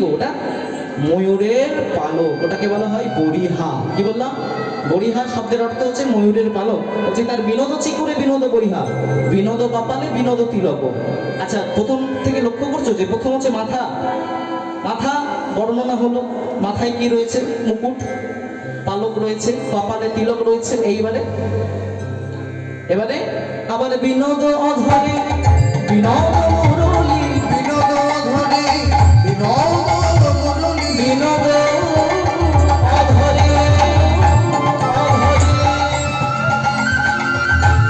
গো ওটা? ময়ূরের পালক, ওটাকে বলা হয় বরিহা। কি বললাম? বরিহা শব্দের অর্থ হচ্ছে ময়ূরের পালক। হচ্ছে তার বিনোদ চিকুরে বিনোদ বরিহা, বিনোদ কপালে বিনোদ তিলক। আচ্ছা, প্রথম থেকে লক্ষ্য করছো যে প্রথম হচ্ছে মাথা, মাথা বর্ণনা হলো, মাথায় কি রয়েছে? মুকুট, পালক রয়েছে, কপালে তিলক রয়েছে। এবারে আবার বিনোদ অধরে বিনোদ মুরলী, বিনোদ ধরে বিনোদ মুরলী, বিনোদ অধরে বিনোদ অধরে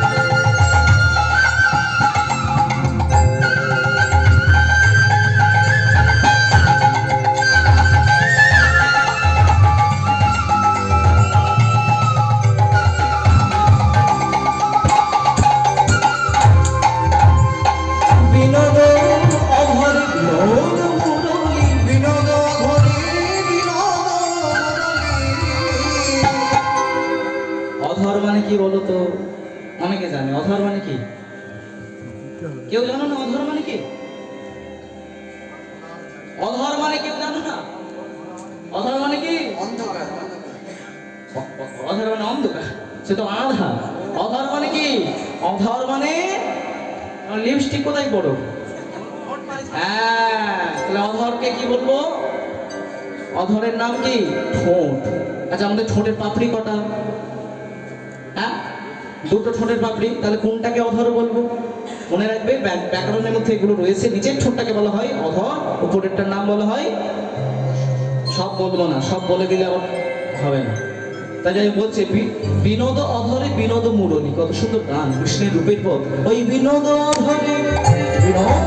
বিনোদ মুরলী। বিনোদ ধরে বিনোদ মুরলী। অধর মানে কি বলো তো? অনেকে জানে অধর মানে কি? কেউ জানো না অধর মানে কি? অধর মানে কেউ জানো না? অধর মানে কি? অন্ধকার, অধর মানে অন্ধকার, সে তো আধার। অধর মানে কি? অধর মানে লিপস্টিক কোথায় পড়ো? হ্যাঁ, তাহলে অধরকে কি বলবো? অধরের নাম কি? ঠোঁট। আচ্ছা, আমাদের ঠোঁটের পাপড়ি কটা? হ্যাঁ, দুটো ঠোঁটের পাপড়ি। তাহলে কোনটাকে অধর বলবো? মনে রাখবে, ব্যাকরণের মধ্যে এগুলো রয়েছে। নিচের ঠোঁটটাকে বলা হয় অধর, উপরেরটার নাম বলা হয়। সব বলবো না, সব বলে দিলে আবার হবে না। তাই যাই বলছে বিনোদ অধরে বিনোদ মুরলী। কত সুন্দর গান, কৃষ্ণের রূপের পথ। ওই বিনোদ অধরে বিনোদ